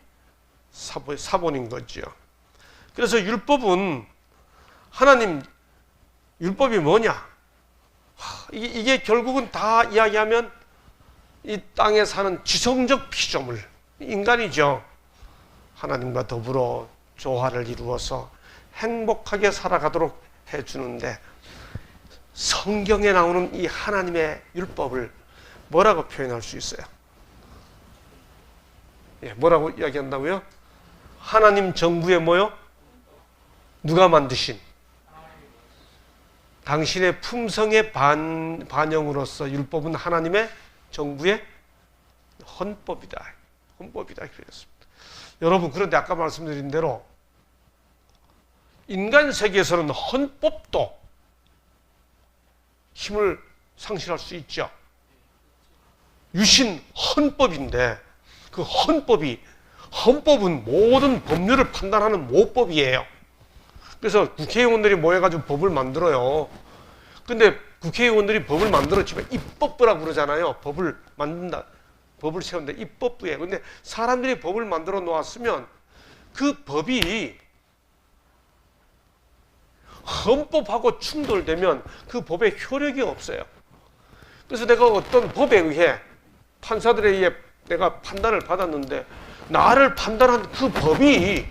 사본인 거죠. 그래서 율법은 하나님 율법이 뭐냐? 이게 결국은 다 이야기하면 이 땅에 사는 지성적 피조물, 인간이죠. 하나님과 더불어 조화를 이루어서 행복하게 살아가도록 해주는데 성경에 나오는 이 하나님의 율법을 뭐라고 표현할 수 있어요? 예, 뭐라고 이야기한다고요? 하나님 정부의 뭐요? 누가 만드신? 당신의 품성의 반영으로서 율법은 하나님의 정부의 헌법이다. 헌법이다. 그랬습니다. 여러분, 그런데 아까 말씀드린 대로 인간 세계에서는 헌법도 힘을 상실할 수 있죠. 유신 헌법인데 그 헌법은 모든 법률을 판단하는 모법이에요. 그래서 국회의원들이 모여가지고 법을 만들어요. 근데 국회의원들이 법을 만들었지만 입법부라고 그러잖아요. 법을 만든다. 법을 세운다. 입법부예요. 근데 사람들이 법을 만들어 놓았으면 그 법이 헌법하고 충돌되면 그 법에 효력이 없어요. 그래서 내가 어떤 법에 의해 판사들에 의해 내가 판단을 받았는데 나를 판단한 그 법이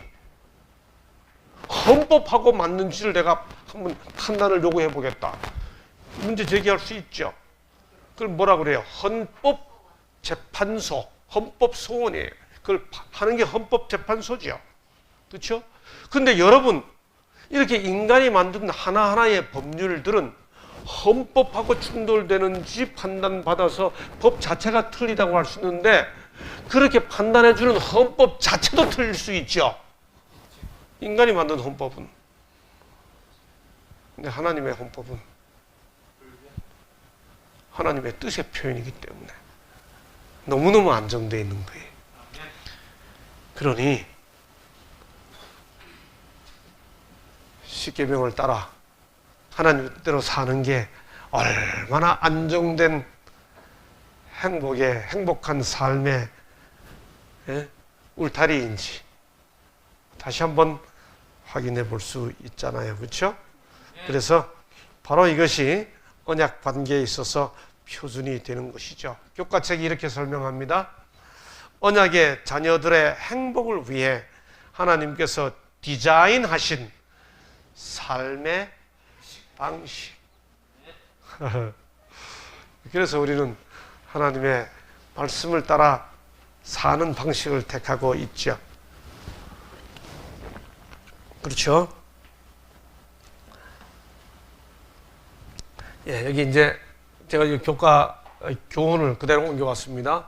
헌법하고 맞는지를 내가 한번 판단을 요구해 보겠다. 문제 제기할 수 있죠. 그걸 뭐라 그래요? 헌법재판소, 헌법소원이에요. 그걸 하는 게 헌법재판소죠. 그렇죠? 근데 여러분, 이렇게 인간이 만든 하나하나의 법률들은 헌법하고 충돌되는지 판단받아서 법 자체가 틀리다고 할 수 있는데 그렇게 판단해주는 헌법 자체도 틀릴 수 있죠. 인간이 만든 헌법은. 근데 하나님의 헌법은 하나님의 뜻의 표현이기 때문에 너무너무 안정되어 있는 거예요. 그러니 십계명을 따라 하나님 뜻대로 사는 게 얼마나 안정된 행복한 삶의 울타리인지 다시 한번 확인해 볼 수 있잖아요. 그렇죠? 그래서 바로 이것이 언약 관계에 있어서 표준이 되는 것이죠. 교과책이 이렇게 설명합니다. 언약의 자녀들의 행복을 위해 하나님께서 디자인하신 삶의 방식. 그래서 우리는 하나님의 말씀을 따라 사는 방식을 택하고 있죠. 그렇죠? 예, 여기 이제 제가 이 교훈을 그대로 옮겨왔습니다.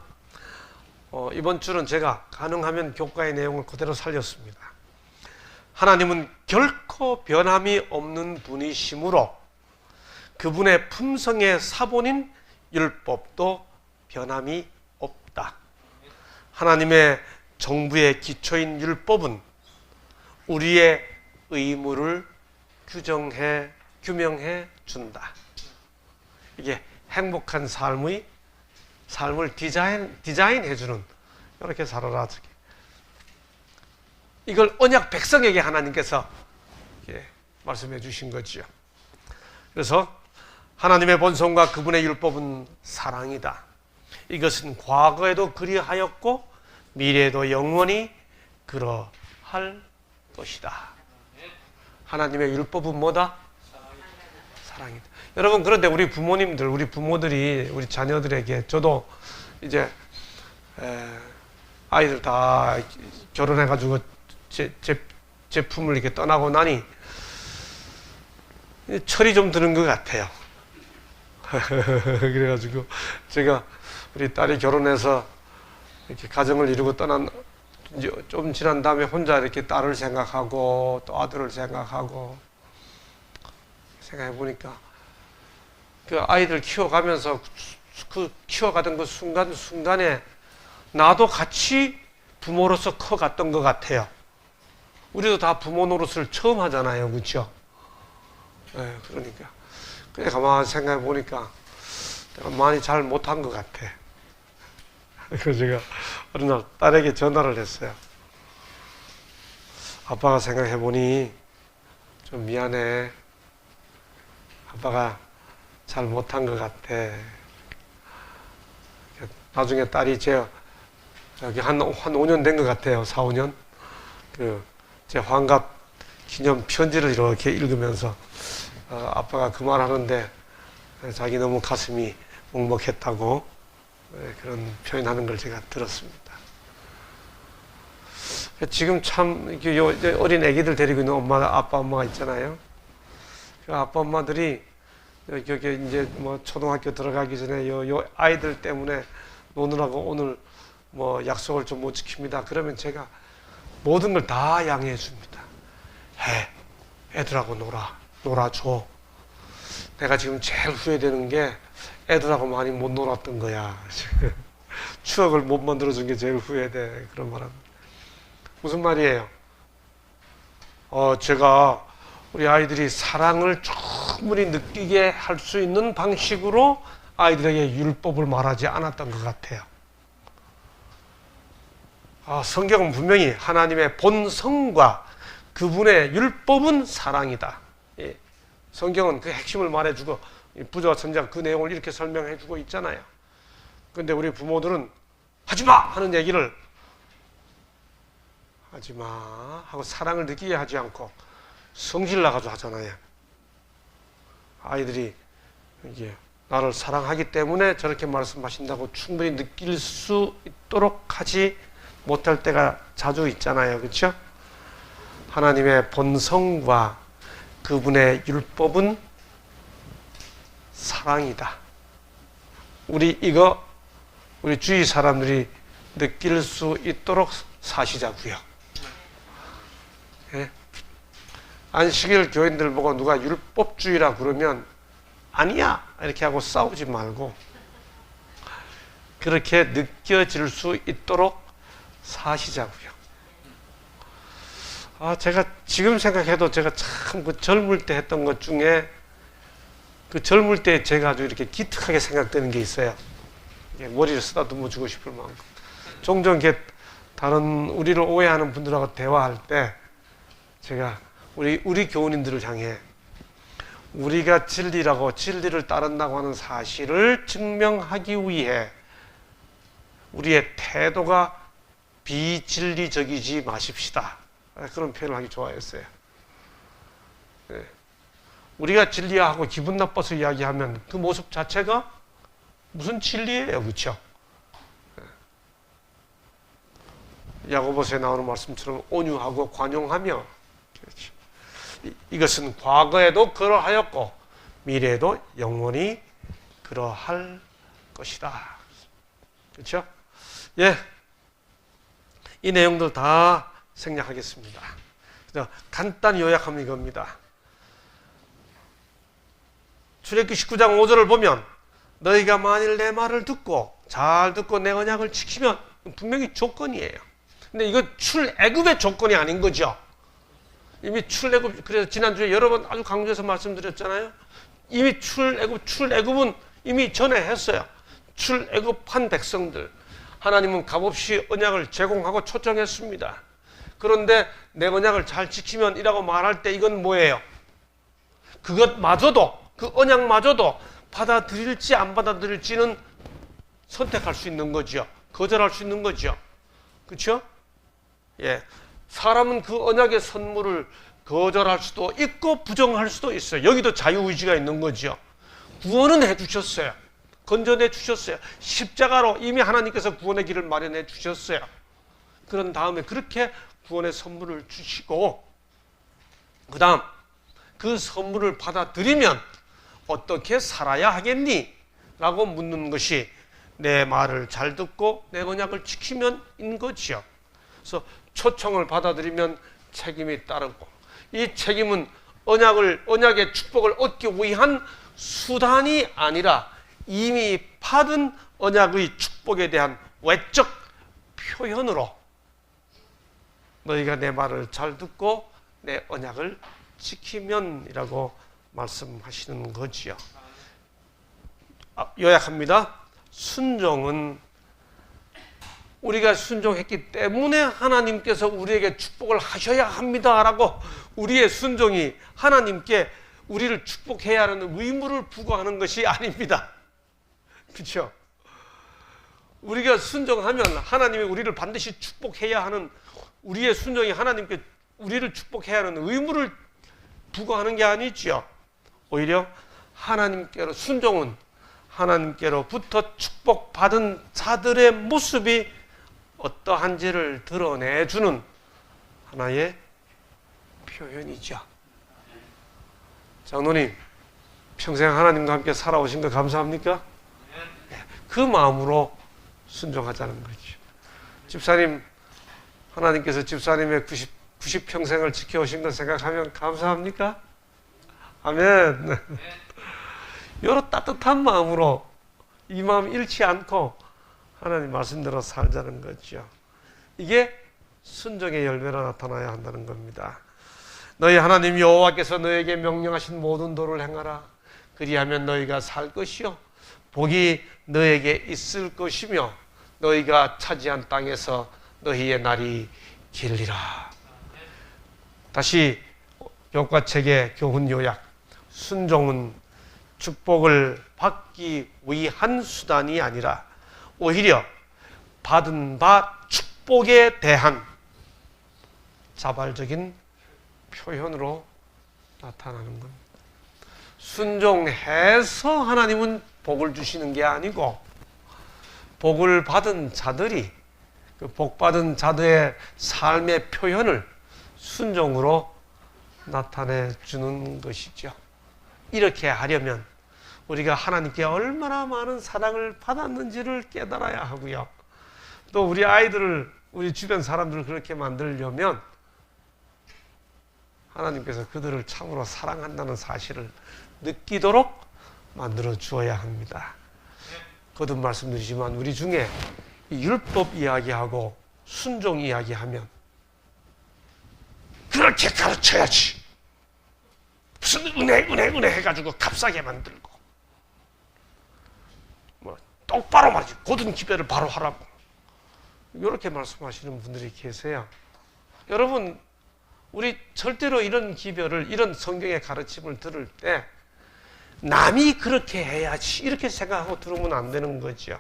이번 주는 제가 가능하면 교과의 내용을 그대로 살렸습니다. 하나님은 결코 변함이 없는 분이시므로 그분의 품성의 사본인 율법도 변함이 없다. 하나님의 정부의 기초인 율법은 우리의 의무를 규명해 준다. 이게 행복한 삶을 디자인해 주는, 이렇게 살아라. 이걸 언약 백성에게 하나님께서 말씀해 주신 거지요. 그래서 하나님의 본성과 그분의 율법은 사랑이다. 이것은 과거에도 그리하였고 미래에도 영원히 그러할 것이다. 하나님의 율법은 뭐다? 사랑이다. 여러분, 그런데 우리 부모들이 우리 자녀들에게, 저도 이제 아이들 다 결혼해가지고 제품을 이렇게 떠나고 나니 철이 좀 드는 것 같아요. 그래가지고 제가 우리 딸이 결혼해서 이렇게 가정을 이루고 좀 지난 다음에 혼자 이렇게 딸을 생각하고 또 아들을 생각하고 생각해 보니까 그 아이들 키워가면서 키워가던 그 순간에 나도 같이 부모로서 커갔던 것 같아요. 우리도 다 부모 노릇을 처음 하잖아요. 그렇죠? 네, 그러니까 그냥 가만히 생각해 보니까 내가 많이 잘 못한 것 같아. 그래서 제가 어느 날 딸에게 전화를 했어요. 아빠가 생각해 보니 좀 미안해. 아빠가 잘 못한 것 같아. 나중에 딸이 여기 한 5년 된 것 같아요. 4, 5년. 제 환갑 기념 편지를 이렇게 읽으면서 아빠가 그 말 하는데 자기 너무 가슴이 먹먹했다고 그런 표현하는 걸 제가 들었습니다. 지금 참 어린 애기들 데리고 있는 아빠 엄마가 있잖아요. 그 아빠 엄마들이 여기 이제 뭐 초등학교 들어가기 전에 요 아이들 때문에 노느라고 오늘 뭐 약속을 좀 못 지킵니다. 그러면 제가 모든 걸 다 양해해 줍니다. 애들하고 놀아줘. 내가 지금 제일 후회되는 게 애들하고 많이 못 놀았던 거야. 추억을 못 만들어준 게 제일 후회돼. 그런 말합니다. 무슨 말이에요? 제가 우리 아이들이 사랑을 충분히 느끼게 할 수 있는 방식으로 아이들에게 율법을 말하지 않았던 것 같아요. 성경은 분명히 하나님의 본성과 그분의 율법은 사랑이다. 성경은 그 핵심을 말해주고 부조와 선지자가 그 내용을 이렇게 설명해주고 있잖아요. 그런데 우리 부모들은 하지마! 하는 얘기를 하지마 하고 사랑을 느끼게 하지 않고 성질 나가지고 하잖아요. 아이들이 이게 나를 사랑하기 때문에 저렇게 말씀하신다고 충분히 느낄 수 있도록 하지 못할 때가 자주 있잖아요. 그렇죠? 하나님의 본성과 그분의 율법은 사랑이다. 우리 주위 사람들이 느낄 수 있도록 사시자고요. 예? 안식일 교인들 보고 누가 율법주의라 그러면 아니야 이렇게 하고 싸우지 말고 그렇게 느껴질 수 있도록 사시자고요. 제가 지금 생각해도 제가 참 그 젊을 때 했던 것 중에 그 젊을 때 제가 아주 이렇게 기특하게 생각되는 게 있어요. 머리를 쓰다듬어 주고 싶을 만큼. 종종 이렇게 다른 우리를 오해하는 분들하고 대화할 때 제가 우리 교우님들을 향해 우리가 진리를 따른다고 하는 사실을 증명하기 위해 우리의 태도가 비진리적이지 마십시다. 그런 표현을 하기 좋아했어요. 네. 우리가 진리하고 기분 나빠서 이야기하면 그 모습 자체가 무슨 진리예요, 그렇죠? 네. 야고보서에 나오는 말씀처럼 온유하고 관용하며, 그렇죠. 이것은 과거에도 그러하였고 미래에도 영원히 그러할 것이다. 그렇죠? 예, 이 내용들 다 생략하겠습니다. 간단히 요약하면 이겁니다. 출애굽기 19장 5절을 보면 너희가 만일 내 말을 듣고 잘 듣고 내 언약을 지키면 분명히 조건이에요. 근데 이거 출애굽의 조건이 아닌 거죠. 이미 출애굽, 그래서 지난주에 여러 번 아주 강조해서 말씀드렸잖아요. 이미 출애굽은 이미 전에 했어요. 출애굽한 백성들 하나님은 값없이 언약을 제공하고 초청했습니다. 그런데 내 언약을 잘 지키면 이라고 말할 때 이건 뭐예요? 그것마저도, 그 언약마저도 받아들일지 안 받아들일지는 선택할 수 있는 거죠. 거절할 수 있는 거죠. 그렇죠? 예. 사람은 그 언약의 선물을 거절할 수도 있고 부정할 수도 있어요. 여기도 자유의지가 있는 거죠. 구원은 해주셨어요. 건져내 주셨어요. 십자가로 이미 하나님께서 구원의 길을 마련해 주셨어요. 그런 다음에 그렇게 구원의 선물을 주시고 그 다음 그 선물을 받아들이면 어떻게 살아야 하겠니? 라고 묻는 것이 내 말을 잘 듣고 내 언약을 지키면인 거지요. 그래서 초청을 받아들이면 책임이 따르고 이 책임은 언약의 축복을 얻기 위한 수단이 아니라 이미 받은 언약의 축복에 대한 외적 표현으로 너희가 내 말을 잘 듣고 내 언약을 지키면이라고 말씀하시는 거지요. 요약합니다. 순종은 우리가 순종했기 때문에 하나님께서 우리에게 축복을 하셔야 합니다라고 우리의 순종이 하나님께 우리를 축복해야 하는 의무를 부과하는 것이 아닙니다. 그렇죠? 우리가 순종하면 하나님이 우리를 반드시 축복해야 하는 우리의 순종이 하나님께 우리를 축복해야 하는 의무를 부과하는 게 아니죠. 오히려 하나님께로 순종은 하나님께로부터 축복받은 자들의 모습이 어떠한지를 드러내주는 하나의 표현이죠. 장로님, 평생 하나님과 함께 살아오신 거 감사합니까? 그 마음으로 순종하자는 거죠. 집사님, 하나님께서 집사님의 90평생을 지켜오신 거 생각하면 감사합니까? 아멘. 여러 따뜻한 마음으로 이 마음 잃지 않고 하나님 말씀대로 살자는 거죠. 이게 순종의 열매로 나타나야 한다는 겁니다. 너희 하나님 여호와께서 너에게 명령하신 모든 도를 행하라. 그리하면 너희가 살 것이요 복이 너에게 있을 것이며 너희가 차지한 땅에서 너희의 날이 길리라. 다시 교과책의 교훈 요약. 순종은 축복을 받기 위한 수단이 아니라 오히려 받은 바 축복에 대한 자발적인 표현으로 나타나는 겁니다. 순종해서 하나님은 복을 주시는 게 아니고 복을 받은 자들이 그 복받은 자들의 삶의 표현을 순종으로 나타내 주는 것이죠. 이렇게 하려면 우리가 하나님께 얼마나 많은 사랑을 받았는지를 깨달아야 하고요. 또 우리 아이들을, 우리 주변 사람들을 그렇게 만들려면 하나님께서 그들을 참으로 사랑한다는 사실을 느끼도록 만들어 주어야 합니다. 거듭 말씀드리지만 우리 중에 이 율법 이야기하고 순종 이야기하면 그렇게 가르쳐야지. 무슨 은혜 해가지고 값싸게 만들고 뭐 똑바로 말이지. 고든 기별을 바로 하라고. 이렇게 말씀하시는 분들이 계세요. 여러분, 우리 절대로 이런 기별을, 이런 성경의 가르침을 들을 때 남이 그렇게 해야지 이렇게 생각하고 들으면 안 되는 거죠.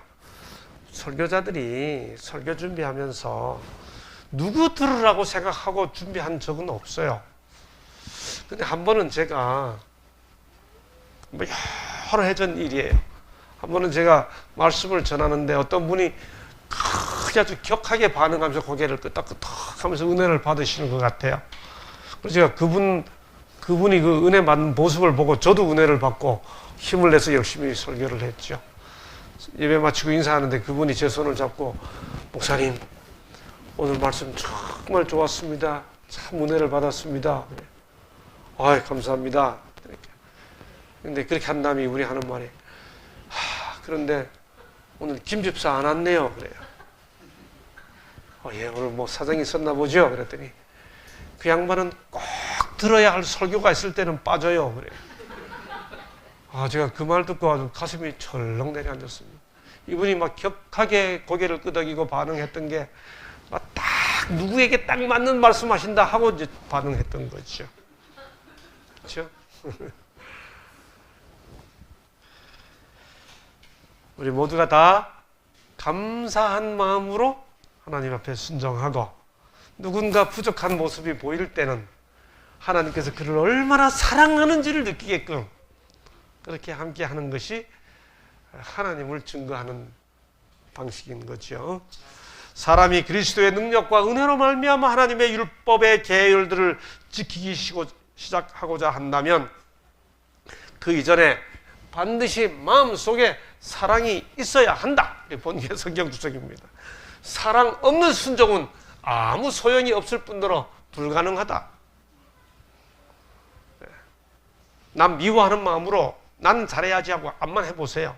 설교자들이 설교 준비하면서 누구 들으라고 생각하고 준비한 적은 없어요. 근데 한 번은 제가 뭐 여러 해 전 일이에요. 한 번은 제가 말씀을 전하는데 어떤 분이 크게 아주 격하게 반응하면서 고개를 끄덕끄덕 하면서 은혜를 받으시는 것 같아요. 그래서 제가 그분이 그 은혜 받는 모습을 보고 저도 은혜를 받고 힘을 내서 열심히 설교를 했죠. 예배 마치고 인사하는데 그분이 제 손을 잡고 목사님 오늘 말씀 정말 좋았습니다. 참 은혜를 받았습니다. 아이 감사합니다. 근데 그렇게 한 다음에 우리 하는 말이 그런데 오늘 김 집사 안 왔네요. 그래요. 예, 오늘 뭐 사정이 있었나 보죠. 그랬더니 그 양반은 꼭 들어야 할 설교가 있을 때는 빠져요. 그래요. 제가 그 말 듣고 아주 가슴이 철렁 내려앉았습니다. 이분이 막 격하게 고개를 끄덕이고 반응했던 게 막 딱 누구에게 딱 맞는 말씀하신다 하고 이제 반응했던 거죠. 그렇죠? 우리 모두가 다 감사한 마음으로 하나님 앞에 순종하고 누군가 부족한 모습이 보일 때는 하나님께서 그를 얼마나 사랑하는지를 느끼게끔 그렇게 함께 하는 것이 하나님을 증거하는 방식인 거죠. 사람이 그리스도의 능력과 은혜로 말미암아 하나님의 율법의 계율들을 지키기 시작하고자 한다면 그 이전에 반드시 마음속에 사랑이 있어야 한다. 본게 성경 주석입니다. 사랑 없는 순종은 아무 소용이 없을 뿐더러 불가능하다. 남 미워하는 마음으로 나는 잘해야지 하고 암만 해보세요.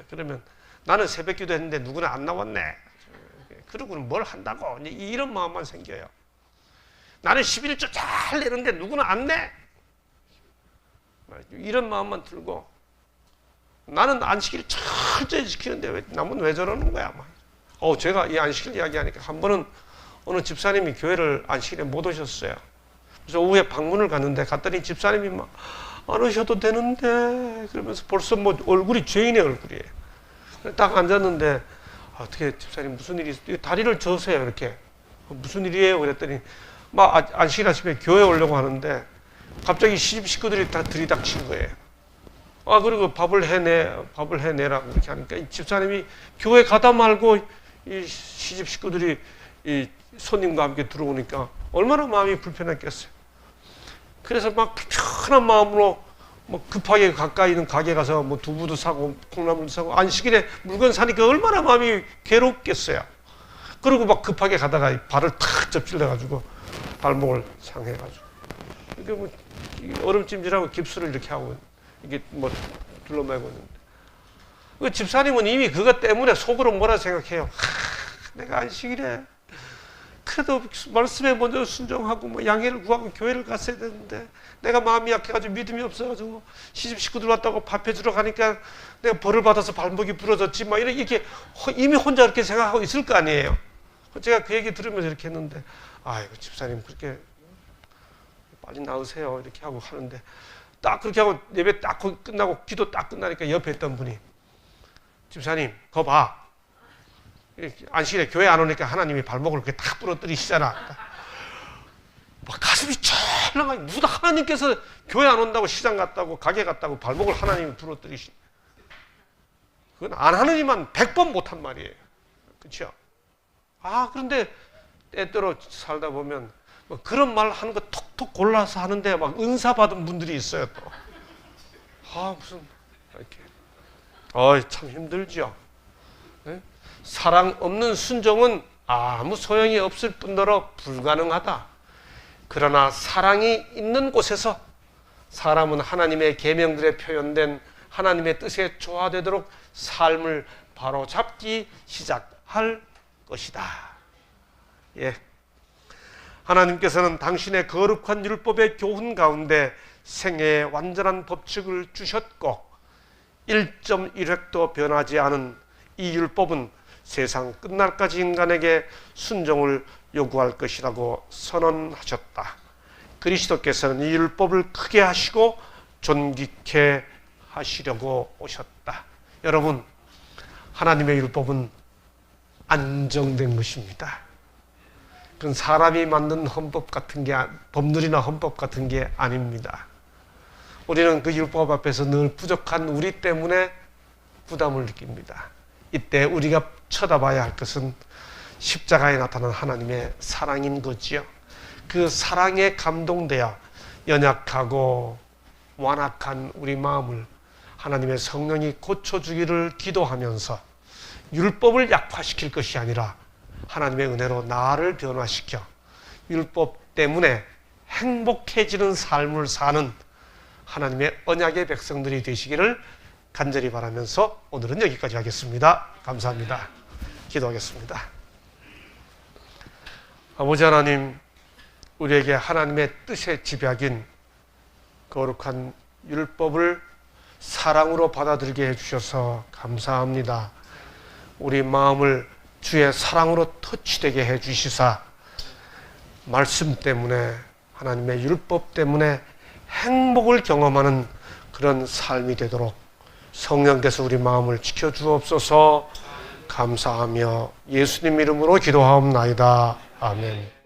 그러면 나는 새벽기도 했는데 누구는 안 나왔네. 그러고는 뭘 한다고. 이런 마음만 생겨요. 나는 11조 잘 내는데 누구는 안 내. 이런 마음만 들고 나는 안식일 철저히 지키는데 남은 왜 저러는 거야. 제가 이 안식일 이야기하니까 한 번은 어느 집사님이 교회를 안식일에 못 오셨어요. 그래서 오후에 방문을 갔는데 갔더니 집사님이 막 안 오셔도 되는데 그러면서 벌써 뭐 얼굴이 죄인의 얼굴이에요. 딱 앉았는데 어떻게 집사님 무슨 일이 있어요? 다리를 저으세요. 이렇게 무슨 일이에요? 그랬더니 막 안식일 아침에 교회 오려고 하는데 갑자기 시집 식구들이 다 들이닥친 거예요. 그리고 밥을 해내라고 이렇게 하니까 이 집사님이 교회 가다 말고 이 시집 식구들이 이 손님과 함께 들어오니까 얼마나 마음이 불편했겠어요. 그래서 막 불편한 마음으로 뭐 급하게 가까이 있는 가게 가서 뭐 두부도 사고 콩나물도 사고 안식일에 물건 사니까 얼마나 마음이 괴롭겠어요. 그리고 막 급하게 가다가 발을 탁 접질러가지고 발목을 상해가지고 이게 뭐 얼음찜질하고 깁스를 이렇게 하고 이게 뭐 둘러매고 있는데 그 집사님은 이미 그것 때문에 속으로 뭐라 생각해요. 내가 안식일에 그래도 말씀에 먼저 순종하고 뭐 양해를 구하고 교회를 갔어야 되는데 내가 마음이 약해가지고 믿음이 없어가지고 시집 식구들 왔다고 밥 해주러 가니까 내가 벌을 받아서 발목이 부러졌지 막 이렇게 이미 혼자 그렇게 생각하고 있을 거 아니에요. 제가 그 얘기 들으면서 이렇게 했는데 아이고 집사님 그렇게 빨리 나으세요 이렇게 하고 하는데 딱 그렇게 하고 예배 딱 끝나고 기도 딱 끝나니까 옆에 있던 분이 집사님 거 봐. 안식일에 교회 안 오니까 하나님이 발목을 그렇게 탁 부러뜨리시잖아. 막 가슴이 철렁하게 무슨 하나님께서 교회 안 온다고 시장 갔다고 가게 갔다고 발목을 하나님이 부러뜨리시. 그건 안 하는 이만 100번 못한 말이에요. 그렇죠? 그런데 때때로 살다 보면 뭐 그런 말 하는 거 톡톡 골라서 하는데 막 은사 받은 분들이 있어요 또. 무슨 이렇게. 참 힘들죠. 네? 사랑 없는 순종은 아무 소용이 없을 뿐더러 불가능하다. 그러나 사랑이 있는 곳에서 사람은 하나님의 계명들에 표현된 하나님의 뜻에 조화되도록 삶을 바로잡기 시작할 것이다. 예. 하나님께서는 당신의 거룩한 율법의 교훈 가운데 생애의 완전한 법칙을 주셨고 1.1획도 변하지 않은 이 율법은 세상 끝날까지 인간에게 순종을 요구할 것이라고 선언하셨다. 그리스도께서는 이 율법을 크게 하시고 존귀케 하시려고 오셨다. 여러분, 하나님의 율법은 안정된 것입니다. 그건 사람이 만든 헌법 같은 게 법률이나 헌법 같은 게 아닙니다. 우리는 그 율법 앞에서 늘 부족한 우리 때문에 부담을 느낍니다. 이때 우리가 쳐다봐야 할 것은 십자가에 나타난 하나님의 사랑인 거지요. 그 사랑에 감동되어 연약하고 완악한 우리 마음을 하나님의 성령이 고쳐주기를 기도하면서 율법을 약화시킬 것이 아니라 하나님의 은혜로 나를 변화시켜 율법 때문에 행복해지는 삶을 사는 하나님의 언약의 백성들이 되시기를 간절히 바라면서 오늘은 여기까지 하겠습니다. 감사합니다. 기도하겠습니다. 아버지 하나님, 우리에게 하나님의 뜻의 집약인 거룩한 율법을 사랑으로 받아들이게 해주셔서 감사합니다. 우리 마음을 주의 사랑으로 터치되게 해주시사 말씀 때문에, 하나님의 율법 때문에 행복을 경험하는 그런 삶이 되도록 성령께서 우리 마음을 지켜주옵소서. 감사하며 예수님 이름으로 기도하옵나이다. 아멘.